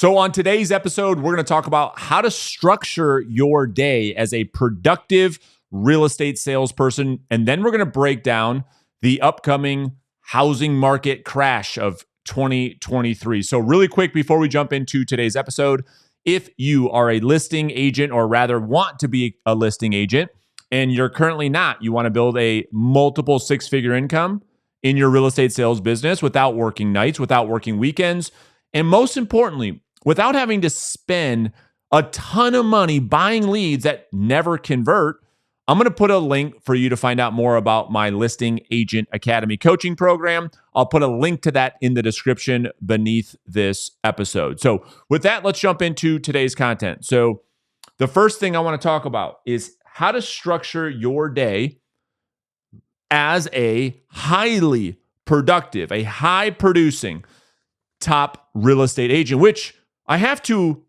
So on today's episode, we're going to talk about how to structure your day as a productive real estate salesperson. And then we're going to break down the upcoming housing market crash of 2023. So really quick before we jump into today's episode, if you are a listing agent or rather want to be a listing agent and you're currently not, you want to build a multiple six-figure income in your real estate sales business without working nights, without working weekends, and most importantly, without having to spend a ton of money buying leads that never convert, I'm going to put a link for you to find out more about my Listing Agent Academy coaching program. I'll put a link to that in the description beneath this episode. So with that, let's jump into today's content. So the first thing I want to talk about is how to structure your day as a highly productive, a high producing top real estate agent, which I have to,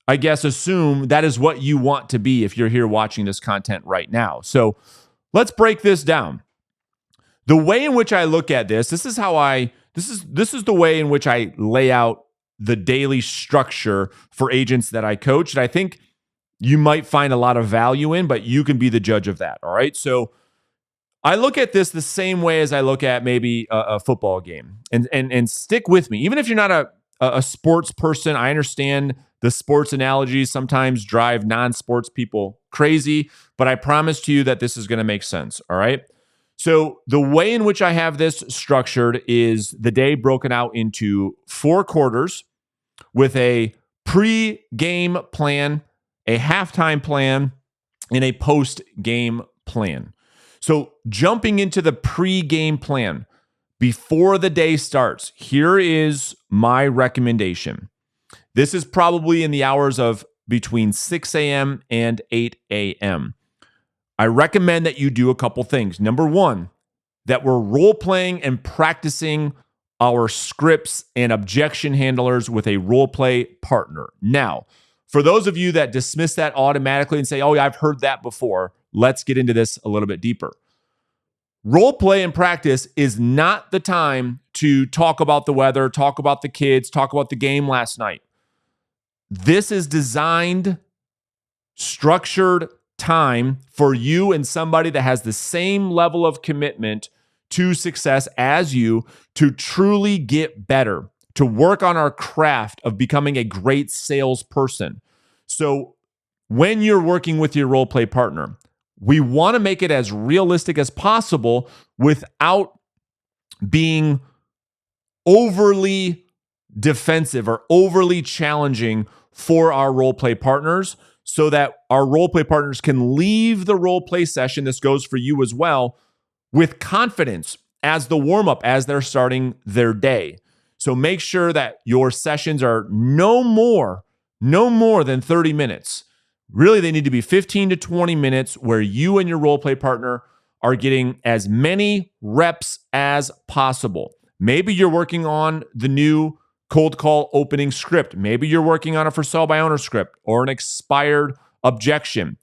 I guess, assume that is what you want to be if you're here watching this content right now. So let's break this down. The way in which I look at this is the way in which I lay out the daily structure for agents that I coach that I think you might find a lot of value in, but you can be the judge of that. All right. So I look at this the same way as I look at maybe a football game, and stick with me. Even if you're not a sports person, I understand the sports analogies sometimes drive non-sports people crazy, but I promise to you that this is going to make sense. All right. So the way in which I have this structured is the day broken out into 4 quarters with a pre-game plan, a halftime plan, and a post-game plan. So jumping into the pre-game plan before the day starts, here is my recommendation. This is probably in the hours of between 6 a.m. and 8 a.m. I recommend that you do a couple things. Number one, that we're role-playing and practicing our scripts and objection handlers with a role-play partner. Now, for those of you that dismiss that automatically and say, oh, yeah, I've heard that before, let's get into this a little bit deeper. Role play and practice is not the time to talk about the weather, talk about the kids, talk about the game last night. This is designed, structured time for you and somebody that has the same level of commitment to success as you to truly get better, to work on our craft of becoming a great salesperson. So when you're working with your role play partner, we want to make it as realistic as possible without being overly defensive or overly challenging for our role play partners so that our role play partners can leave the role play session, this goes for you as well, with confidence as the warm-up, as they're starting their day. So make sure that your sessions are no more than 30 minutes. Really, they need to be 15 to 20 minutes where you and your role play partner are getting as many reps as possible. Maybe you're working on the new cold call opening script. Maybe you're working on a for sale by owner script or an expired objection.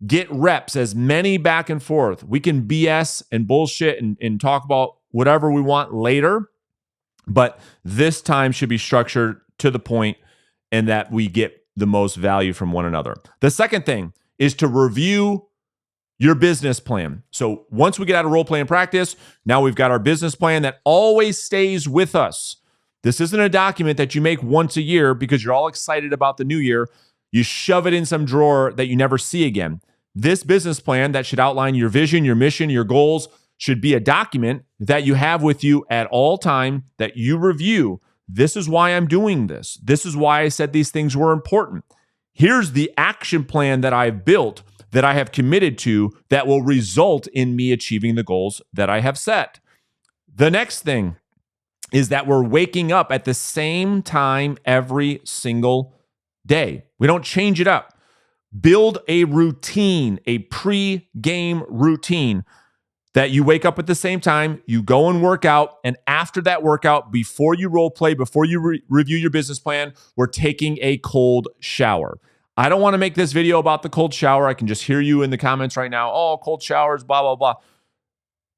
Get reps, as many back and forth. We can BS and bullshit and talk about whatever we want later, but this time should be structured to the point and that we get the most value from one another. The second thing is to review your business plan. So once we get out of role play and practice, now we've got our business plan that always stays with us. This isn't a document that you make once a year because you're all excited about the new year. You shove it in some drawer that you never see again. This business plan that should outline your vision, your mission, your goals should be a document that you have with you at all time that you review. This is why I'm doing this. This is why I said these things were important. Here's the action plan that I've built, that I have committed to, that will result in me achieving the goals that I have set. The next thing is that we're waking up at the same time every single day. We don't change it up. Build a routine, a pre-game routine that you wake up at the same time, you go and work out, and after that workout, before you role play, before you review your business plan, we're taking a cold shower. I don't want to make this video about the cold shower. I can just hear you in the comments right now. Oh, cold showers, blah, blah, blah.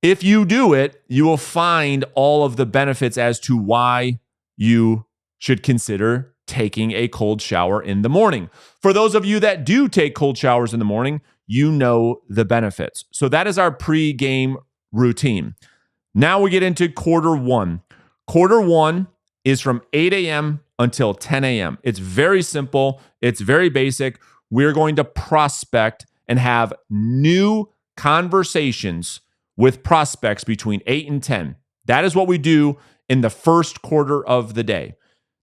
If you do it, you will find all of the benefits as to why you should consider taking a cold shower in the morning. For those of you that do take cold showers in the morning, you know the benefits. So that is our pre-game routine. Now we get into quarter one. Quarter one is from 8 a.m. until 10 a.m. It's very simple. It's very basic. We're going to prospect and have new conversations with prospects between 8 and 10. That is what we do in the first quarter of the day.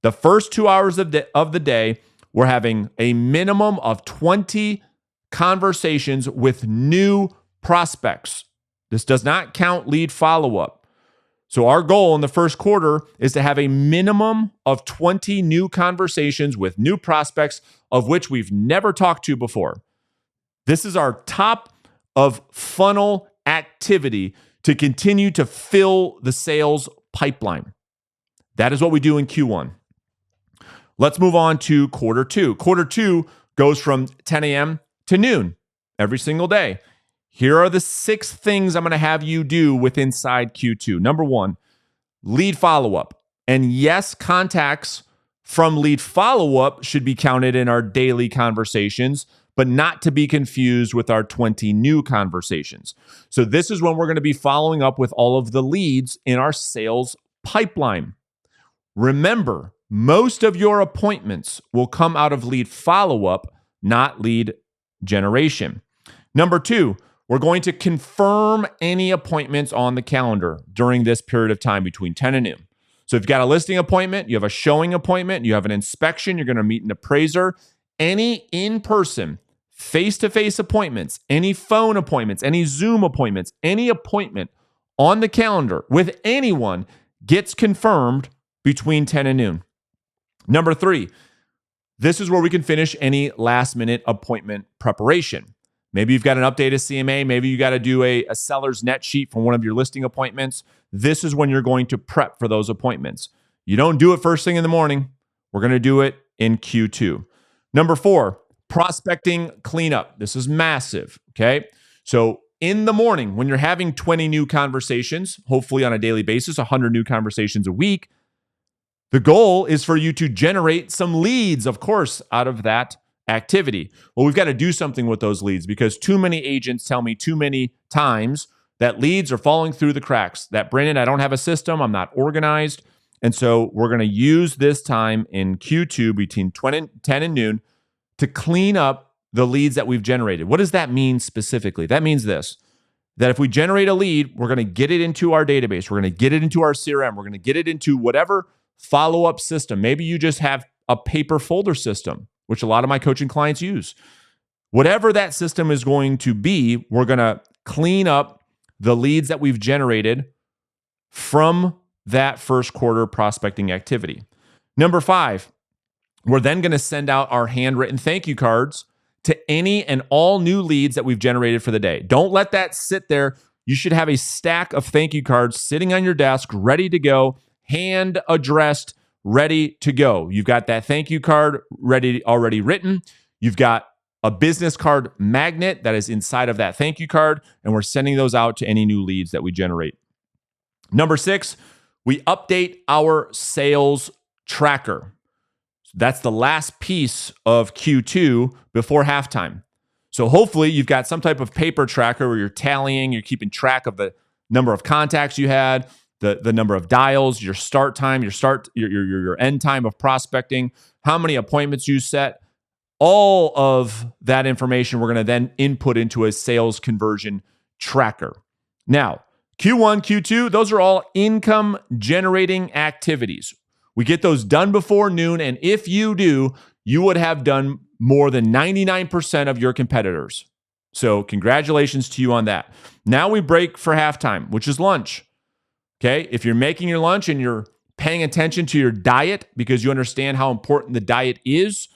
The first 2 hours of the day, we're having a minimum of 20 conversations with new prospects. This does not count lead follow-up. So our goal in the first quarter is to have a minimum of 20 new conversations with new prospects of which we've never talked to before. This is our top of funnel activity to continue to fill the sales pipeline. That is what we do in Q1. Let's move on to quarter two. Quarter two goes from 10 a.m. to noon every single day. Here are the 6 things I'm going to have you do with inside Q2. Number 1, lead follow-up. And yes, contacts from lead follow-up should be counted in our daily conversations, but not to be confused with our 20 new conversations. So this is when we're going to be following up with all of the leads in our sales pipeline. Remember, most of your appointments will come out of lead follow-up, not lead generation. Number 2, we're going to confirm any appointments on the calendar during this period of time between 10 and noon. So if you've got a listing appointment, you have a showing appointment, you have an inspection, you're going to meet an appraiser, any in-person, face-to-face appointments, any phone appointments, any Zoom appointments, any appointment on the calendar with anyone gets confirmed between 10 and noon. Number 3, this is where we can finish any last-minute appointment preparation. Maybe you've got an updated CMA. Maybe you got to do a seller's net sheet for one of your listing appointments. This is when you're going to prep for those appointments. You don't do it first thing in the morning. We're going to do it in Q2. Number 4, prospecting cleanup. This is massive, okay? So in the morning, when you're having 20 new conversations, hopefully on a daily basis, 100 new conversations a week, the goal is for you to generate some leads, of course, out of that activity. Well, we've got to do something with those leads because too many agents tell me too many times that leads are falling through the cracks. That, Brandon, I don't have a system. I'm not organized. And so we're going to use this time in Q2 between 10 and noon to clean up the leads that we've generated. What does that mean specifically? That means this, that if we generate a lead, we're going to get it into our database. We're going to get it into our CRM. We're going to get it into whatever follow-up system. Maybe you just have a paper folder system, which a lot of my coaching clients use. Whatever that system is going to be, we're going to clean up the leads that we've generated from that first quarter prospecting activity. Number 5, we're then going to send out our handwritten thank you cards to any and all new leads that we've generated for the day. Don't let that sit there. You should have a stack of thank you cards sitting on your desk, ready to go, hand addressed, ready to go. You've got that thank you card already written. You've got a business card magnet that is inside of that thank you card, and we're sending those out to any new leads that we generate. Number 6, we update our sales tracker. That's the last piece of Q2 before halftime. So hopefully you've got some type of paper tracker where you're tallying, you're keeping track of the number of contacts you had, the number of dials, your start time, your end time of prospecting, how many appointments you set. All of that information we're going to then input into a sales conversion tracker. Now, Q1, Q2, those are all income generating activities. We get those done before noon, and if you do, you would have done more than 99% of your competitors. So congratulations to you on that. Now we break for halftime, which is lunch. Okay, if you're making your lunch and you're paying attention to your diet because you understand how important the diet is,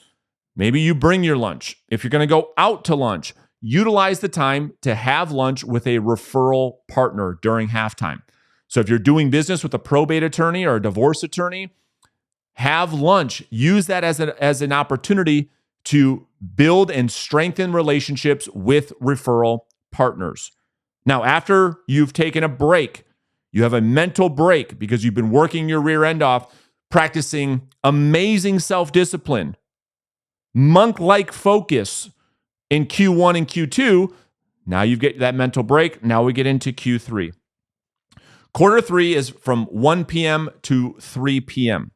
maybe you bring your lunch. If you're going to go out to lunch, utilize the time to have lunch with a referral partner during halftime. So if you're doing business with a probate attorney or a divorce attorney, have lunch. Use that as an opportunity to build and strengthen relationships with referral partners. Now, after you've taken a break, you have a mental break because you've been working your rear end off, practicing amazing self-discipline, monk-like focus in Q1 and Q2. Now you get that mental break. Now we get into Q3. Quarter 3 is from 1 p.m. to 3 p.m.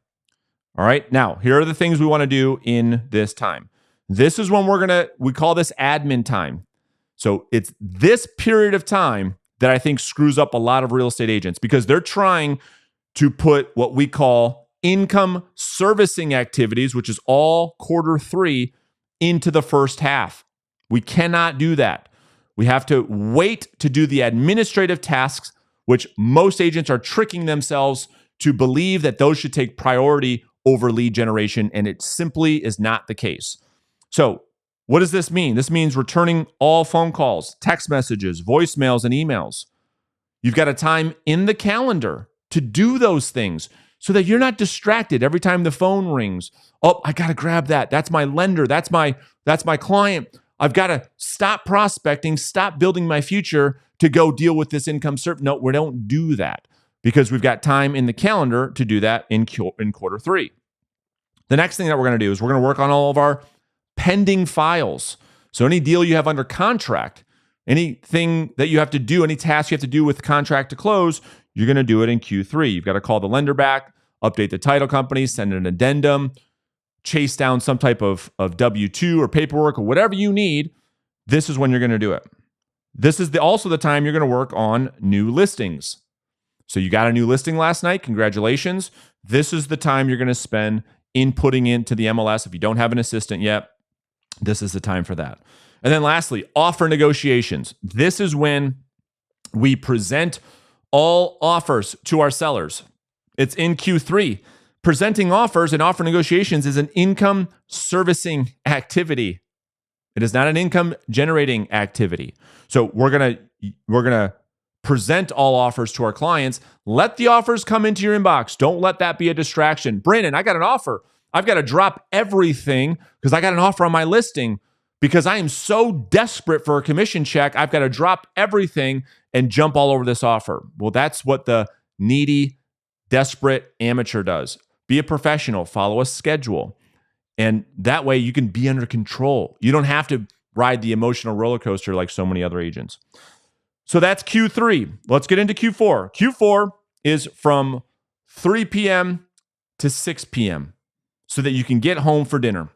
All right. Now, here are the things we want to do in this time. This is when we call this admin time. So it's this period of time that I think screws up a lot of real estate agents because they're trying to put what we call income servicing activities, which is all quarter 3, into the first half. We cannot do that. We have to wait to do the administrative tasks, which most agents are tricking themselves to believe that those should take priority over lead generation, and it simply is not the case. So what does this mean? This means returning all phone calls, text messages, voicemails, and emails. You've got a time in the calendar to do those things so that you're not distracted every time the phone rings. Oh, I got to grab that. That's my lender. That's my client. I've got to stop prospecting, stop building my future to go deal with this income service. No, we don't do that because we've got time in the calendar to do that in quarter 3. The next thing that we're going to do is we're going to work on all of our pending files. So any deal you have under contract, anything that you have to do, any task you have to do with the contract to close, you're going to do it in Q3. You've got to call the lender back, update the title company, send an addendum, chase down some type of W-2 or paperwork or whatever you need. This is when you're going to do it. This is also the time you're going to work on new listings. So you got a new listing last night. Congratulations. This is the time you're going to spend inputting into the MLS. If you don't have an assistant yet, this is the time for that. And then lastly, offer negotiations. This is when we present all offers to our sellers. It's in Q3. Presenting offers and offer negotiations is an income servicing activity. It is not an income generating activity. So we're gonna present all offers to our clients. Let the offers come into your inbox. Don't let that be a distraction. Brandon, I got an offer. I've got to drop everything because I got an offer on my listing because I am so desperate for a commission check. I've got to drop everything and jump all over this offer. Well, that's what the needy, desperate amateur does. Be a professional, follow a schedule. And that way you can be under control. You don't have to ride the emotional roller coaster like so many other agents. So that's Q3. Let's get into Q4. Q4 is from 3 p.m. to 6 p.m. so that you can get home for dinner.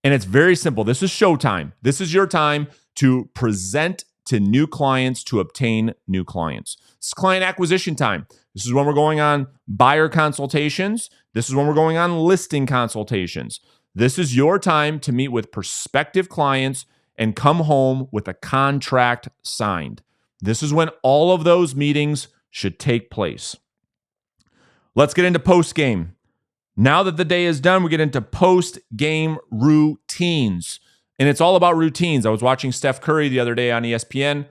And it's very simple. This is showtime. This is your time to present to new clients to obtain new clients. It's client acquisition time. This is when we're going on buyer consultations. This is when we're going on listing consultations. This is your time to meet with prospective clients and come home with a contract signed. This is when all of those meetings should take place. Let's get into post-game. Now that the day is done, we get into post-game routines. And it's all about routines. I was watching Steph Curry the other day on ESPN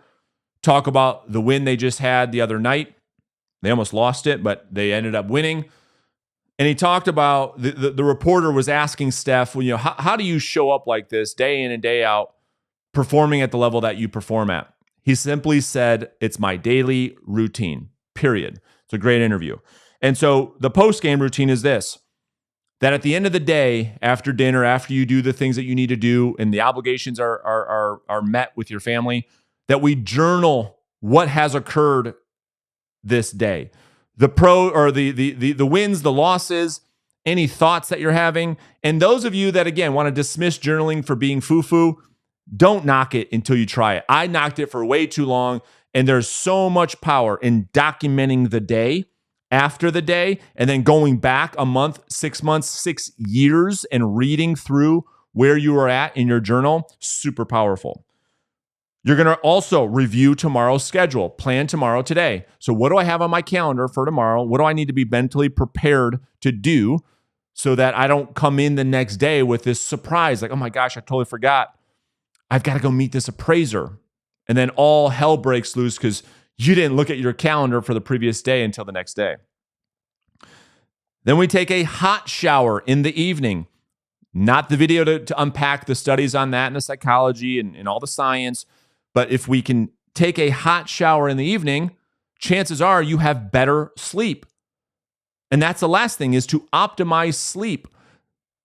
talk about the win they just had the other night. They almost lost it, but they ended up winning. And he talked about, the reporter was asking Steph, well, how do you show up like this day in and day out, performing at the level that you perform at? He simply said, it's my daily routine, period. It's a great interview. And so the post-game routine is this, that at the end of the day, after dinner, after you do the things that you need to do and the obligations are met with your family, that we journal what has occurred this day. The wins, the losses, any thoughts that you're having. And those of you that, again, want to dismiss journaling for being foo-foo, don't knock it until you try it. I knocked it for way too long, and there's so much power in documenting the day after the day and then going back a month, 6 months, 6 years and reading through where you are at in your journal. Super powerful. You're going to also review tomorrow's schedule, plan tomorrow today. So what do I have on my calendar for tomorrow? What do I need to be mentally prepared to do so that I don't come in the next day with this surprise, like, oh my gosh, I totally forgot. I've got to go meet this appraiser. And then all hell breaks loose because you didn't look at your calendar for the previous day until the next day. Then we take a hot shower in the evening. Not the video to unpack the studies on that and the psychology and all the science. But if we can take a hot shower in the evening, chances are you have better sleep. And that's the last thing, is to optimize sleep.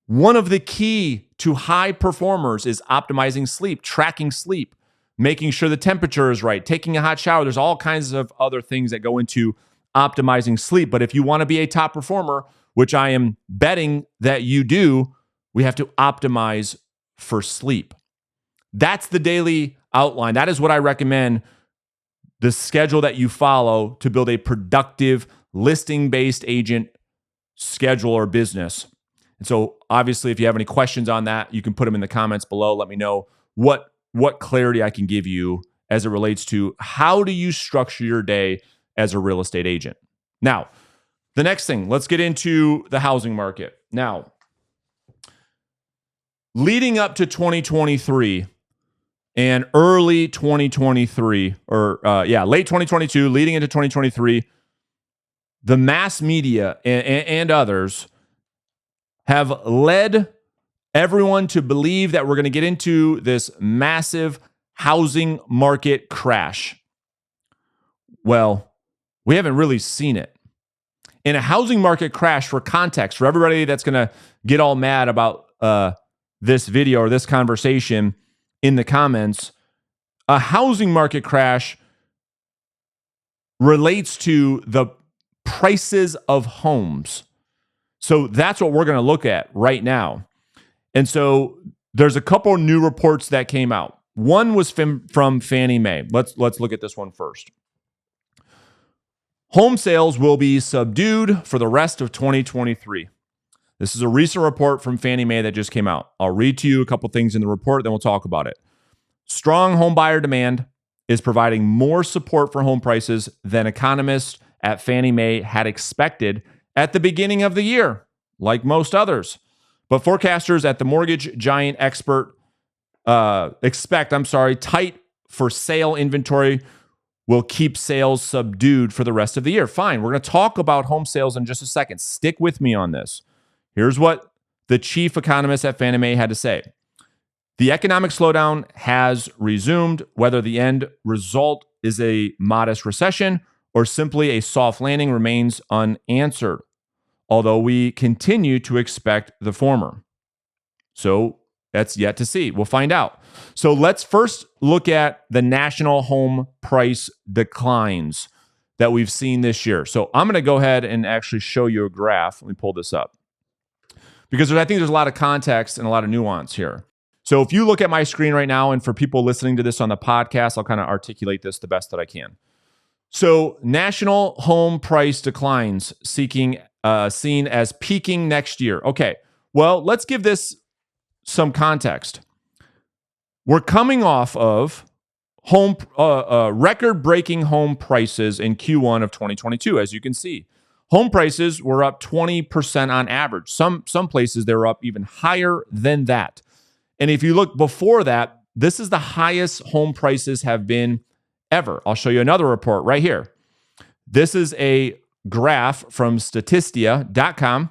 One of the key to high performers is optimizing sleep, tracking sleep, making sure the temperature is right, taking a hot shower. There's all kinds of other things that go into optimizing sleep. But if you want to be a top performer, which I am betting that you do, we have to optimize for sleep. That's the daily outline. That is what I recommend, the schedule that you follow to build a productive listing-based agent schedule or business. And so obviously, if you have any questions on that, you can put them in the comments below. Let me know what clarity I can give you as it relates to how do you structure your day as a real estate agent. Now, the next thing, let's get into the housing market. Now, leading up to 2023 and early 2023, late 2022, leading into 2023, the mass media and others have led everyone to believe that we're going to get into this massive housing market crash. Well, we haven't really seen it. In a housing market crash, for context, for everybody that's going to get all mad about this video or this conversation in the comments, a housing market crash relates to the prices of homes. So that's what we're going to look at right now. And so there's a couple new reports that came out. One was from Fannie Mae. Let's look at this one first. Home sales will be subdued for the rest of 2023. This is a recent report from Fannie Mae that just came out. I'll read to you a couple things in the report, then we'll talk about it. Strong home buyer demand is providing more support for home prices than economists at Fannie Mae had expected at the beginning of the year, like most others. But forecasters at the mortgage giant expect tight for sale inventory will keep sales subdued for the rest of the year. Fine, we're going to talk about home sales in just a second. Stick with me on this. Here's what the chief economist at Fannie Mae had to say. The economic slowdown has resumed, whether the end result is a modest recession or simply a soft landing remains unanswered, although we continue to expect the former. So that's yet to see. We'll find out. So let's first look at the national home price declines that we've seen this year. So I'm going to go ahead and actually show you a graph. Let me pull this up, because I think there's a lot of context and a lot of nuance here. So if you look at my screen right now, and for people listening to this on the podcast, I'll kind of articulate this the best that I can. So national home price declines seen as peaking next year. Okay, well, let's give this some context. We're coming off of record-breaking home prices in Q1 of 2022, as you can see. Home prices were up 20% on average. Some places they were up even higher than that. And if you look before that, this is the highest home prices have been ever. I'll show you another report right here. This is a graph from Statistia.com,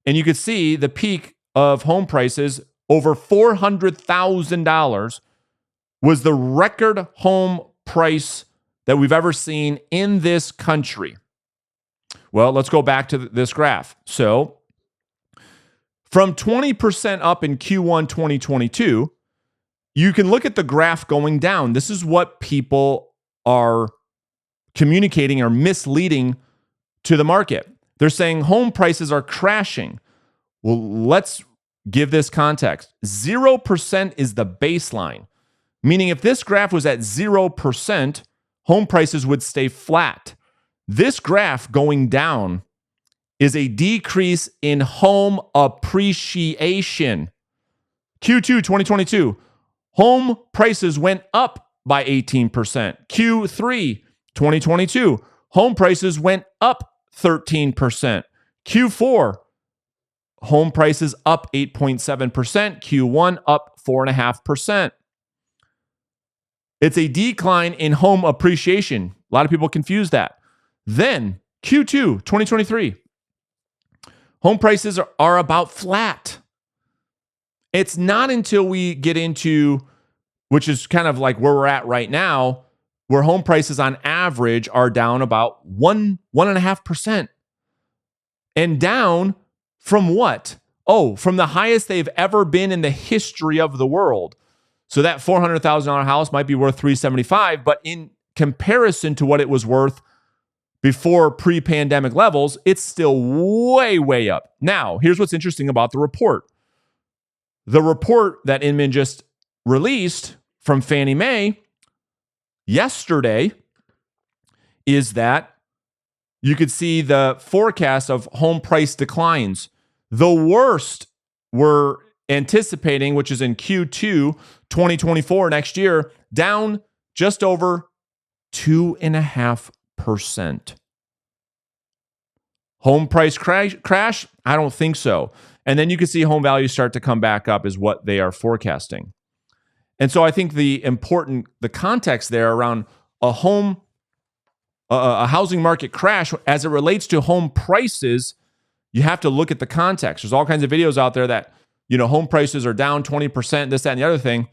and you can see the peak of home prices over $400,000 was the record home price that we've ever seen in this country. Well, let's go back to this graph. So from 20% up in Q1 2022, you can look at the graph going down. This is what people are communicating or misleading to the market. They're saying home prices are crashing. Well, let's give this context. 0% is the baseline, meaning if this graph was at 0%, home prices would stay flat. This graph going down is a decrease in home appreciation. Q2 2022, home prices went up by 18%. Q3 2022, home prices went up 13%. Q4, home prices up 8.7%. Q1 up 4.5%. It's a decline in home appreciation. A lot of people confuse that. Then Q2 2023, home prices are about flat. It's not until we get into, which is kind of like where we're at right now, where home prices on average are down about 1.5%. And down from what? Oh, from the highest they've ever been in the history of the world. So that $400,000 house might be worth $375,000, but in comparison to what it was worth before pre-pandemic levels, it's still way, way up. Now, here's what's interesting about the report. The report that Inman just released from Fannie Mae yesterday is that you could see the forecast of home price declines. The worst we're anticipating, which is in Q2 2024 next year, down just over 2.5%. Home price crash? I don't think so. And then you can see home values start to come back up is what they are forecasting. And so I think the context there around a housing market crash as it relates to home prices, you have to look at the context. There's all kinds of videos out there that, home prices are down 20%, this, that, and the other thing.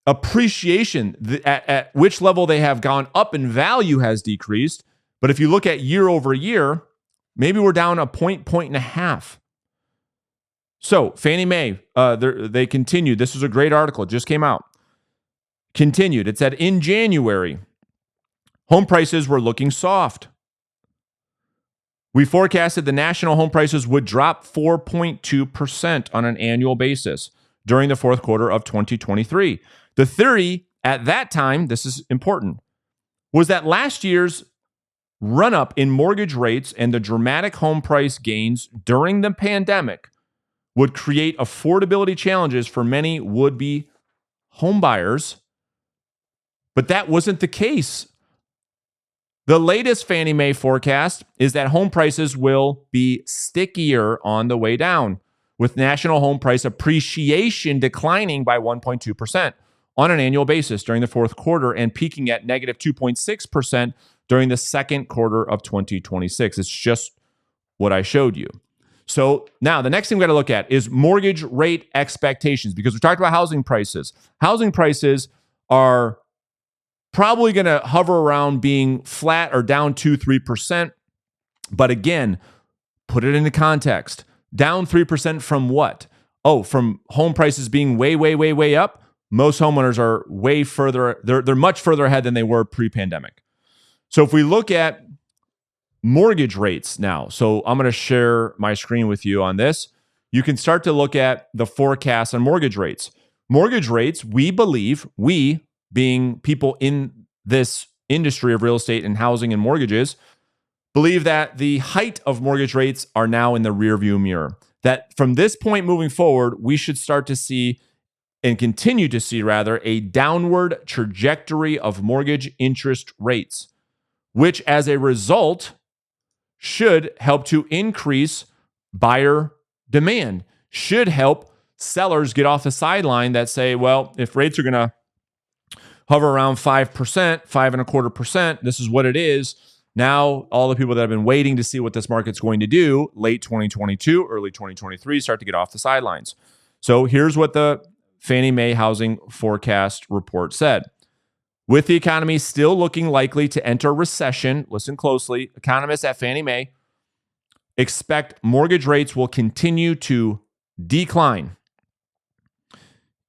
Appreciation at which level they have gone up in value has decreased. But if you look at year over year, maybe we're down a point and a half. So Fannie Mae, they continued. This was a great article. It just came out. Continued. It said in January, home prices were looking soft. We forecasted the national home prices would drop 4.2% on an annual basis during the fourth quarter of 2023. The theory at that time, this is important, was that last year's run-up in mortgage rates and the dramatic home price gains during the pandemic would create affordability challenges for many would-be homebuyers. But that wasn't the case. The latest Fannie Mae forecast is that home prices will be stickier on the way down, with national home price appreciation declining by 1.2% on an annual basis during the fourth quarter and peaking at negative 2.6% during the second quarter of 2026. It's just what I showed you. So now the next thing we got to look at is mortgage rate expectations, because we talked about housing prices. Housing prices are probably going to hover around being flat or down 2-3%. But again, put it into context. Down 3% from what? Oh, from home prices being way, way, way, way up. Most homeowners are way further. They're much further ahead than they were pre-pandemic. So if we look at mortgage rates now, so I'm going to share my screen with you on this. You can start to look at the forecast on mortgage rates. Mortgage rates, we believe, we being people in this industry of real estate and housing and mortgages, believe that the height of mortgage rates are now in the rearview mirror. That from this point moving forward, we should start to see and continue to see, rather, a downward trajectory of mortgage interest rates, which as a result should help to increase buyer demand, should help sellers get off the sideline that say, well, if rates are going to hover around 5%, 5.25%, this is what it is. Now, all the people that have been waiting to see what this market's going to do late 2022, early 2023 start to get off the sidelines. So here's what the Fannie Mae housing forecast report said. With the economy still looking likely to enter recession, listen closely, economists at Fannie Mae expect mortgage rates will continue to decline.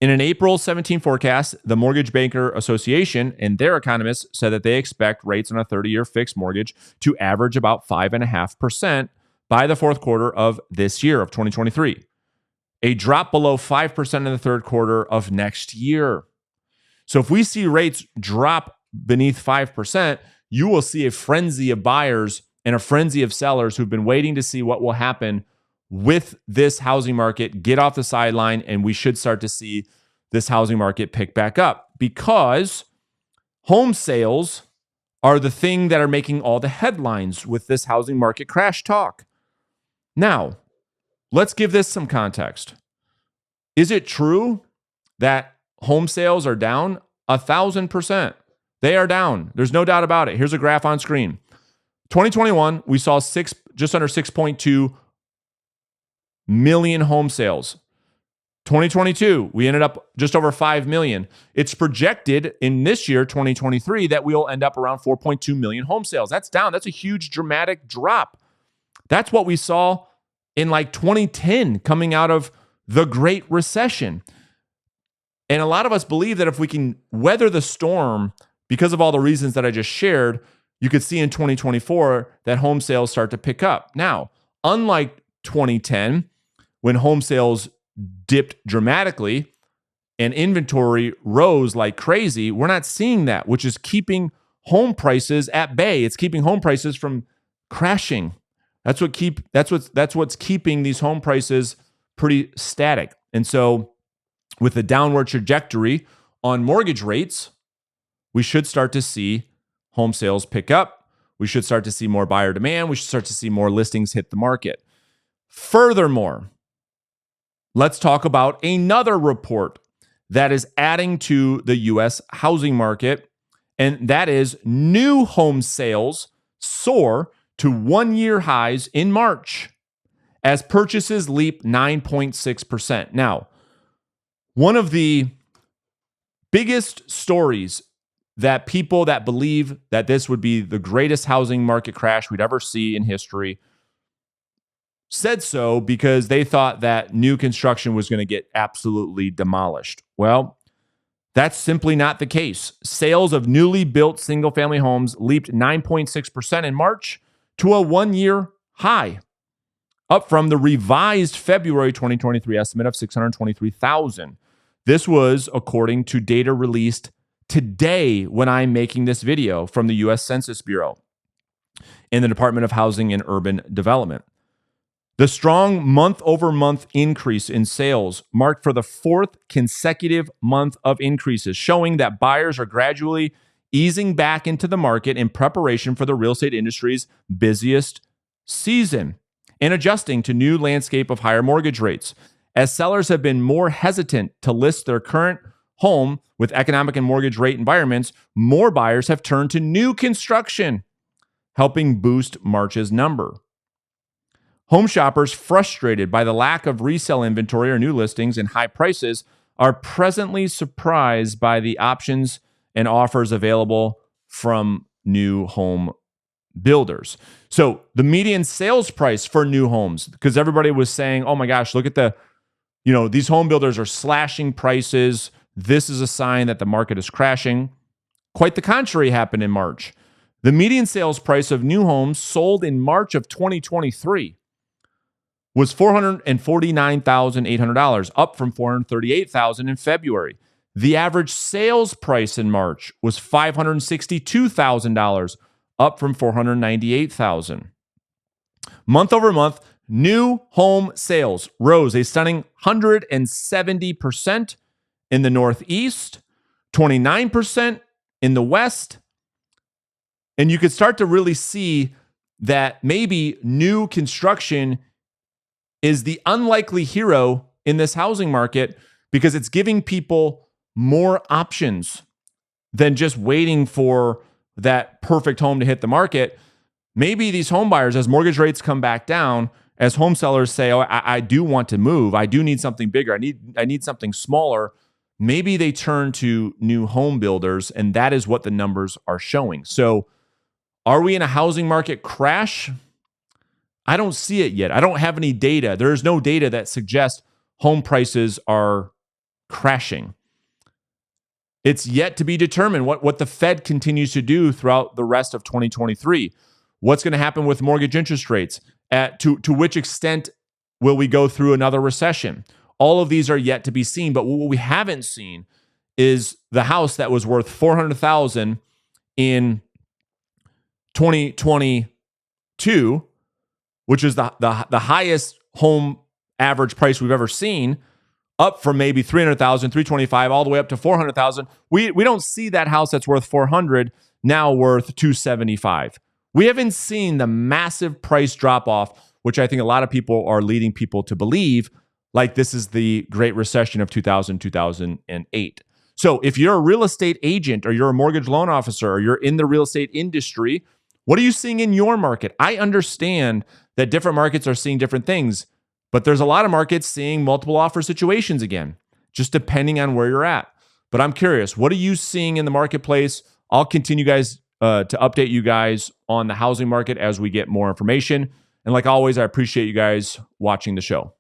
In an April 17 forecast, the Mortgage Banker Association and their economists said that they expect rates on a 30-year fixed mortgage to average about 5.5% by the fourth quarter of this year, of 2023. A drop below 5% in the third quarter of next year. So if we see rates drop beneath 5%, you will see a frenzy of buyers and a frenzy of sellers who've been waiting to see what will happen with this housing market, get off the sideline, and we should start to see this housing market pick back up, because home sales are the thing that are making all the headlines with this housing market crash talk. Now, let's give this some context. Is it true that home sales are down? 1,000%. They are down. There's no doubt about it. Here's a graph on screen. 2021, we saw just under 6.2 million home sales. 2022, we ended up just over 5 million. It's projected in this year, 2023, that we'll end up around 4.2 million home sales. That's down. That's a huge, dramatic drop. That's what we saw in like 2010 coming out of the Great Recession. And a lot of us believe that if we can weather the storm because of all the reasons that I just shared, you could see in 2024 that home sales start to pick up. Now, unlike 2010, when home sales dipped dramatically and inventory rose like crazy, we're not seeing that, which is keeping home prices at bay. It's keeping home prices from crashing. That's what's keeping these home prices pretty static. And so with the downward trajectory on mortgage rates, we should start to see home sales pick up. We should start to see more buyer demand. We should start to see more listings hit the market. Furthermore, let's talk about another report that is adding to the U.S. housing market, and that is new home sales soar to one-year highs in March as purchases leap 9.6%. Now, one of the biggest stories that people that believe that this would be the greatest housing market crash we'd ever see in history said so because they thought that new construction was going to get absolutely demolished. Well, that's simply not the case. Sales of newly built single-family homes leaped 9.6% in March to a one-year high, up from the revised February 2023 estimate of 623,000. This was according to data released today when I'm making this video from the U.S. Census Bureau and the Department of Housing and Urban Development. The strong month-over-month increase in sales marked for the fourth consecutive month of increases, showing that buyers are gradually easing back into the market in preparation for the real estate industry's busiest season and adjusting to new landscape of higher mortgage rates. As sellers have been more hesitant to list their current home with economic and mortgage rate environments, more buyers have turned to new construction, helping boost March's number. Home shoppers frustrated by the lack of resale inventory or new listings and high prices are presently surprised by the options and offers available from new home builders. So the median sales price for new homes, because everybody was saying, oh my gosh, look at these home builders are slashing prices. This is a sign that the market is crashing. Quite the contrary happened in March. The median sales price of new homes sold in March of 2023 was $449,800, up from $438,000 in February. The average sales price in March was $562,000, up from $498,000. Month over month, new home sales rose a stunning 170% in the Northeast, 29% in the West. And you could start to really see that maybe new construction is the unlikely hero in this housing market because it's giving people more options than just waiting for that perfect home to hit the market. Maybe these home buyers, as mortgage rates come back down, as home sellers say, oh, I do want to move. I do need something bigger. I need something smaller. Maybe they turn to new home builders, and that is what the numbers are showing. So are we in a housing market crash? I don't see it yet. I don't have any data. There is no data that suggests home prices are crashing. It's yet to be determined what the Fed continues to do throughout the rest of 2023. What's going to happen with mortgage interest rates? To which extent will we go through another recession? All of these are yet to be seen. But what we haven't seen is the house that was worth $400,000 in 2022, which is the highest home average price we've ever seen, up from maybe $300,000, $325,000, all the way up to $400,000. We don't see that house that's worth $400,000 now worth $275,000. We haven't seen the massive price drop off, which I think a lot of people are leading people to believe like this is the Great Recession of 2000, 2008. So if you're a real estate agent or you're a mortgage loan officer or you're in the real estate industry, what are you seeing in your market? I understand that different markets are seeing different things, but there's a lot of markets seeing multiple offer situations again, just depending on where you're at. But I'm curious, what are you seeing in the marketplace? I'll continue to update you guys on the housing market as we get more information. And like always, I appreciate you guys watching the show.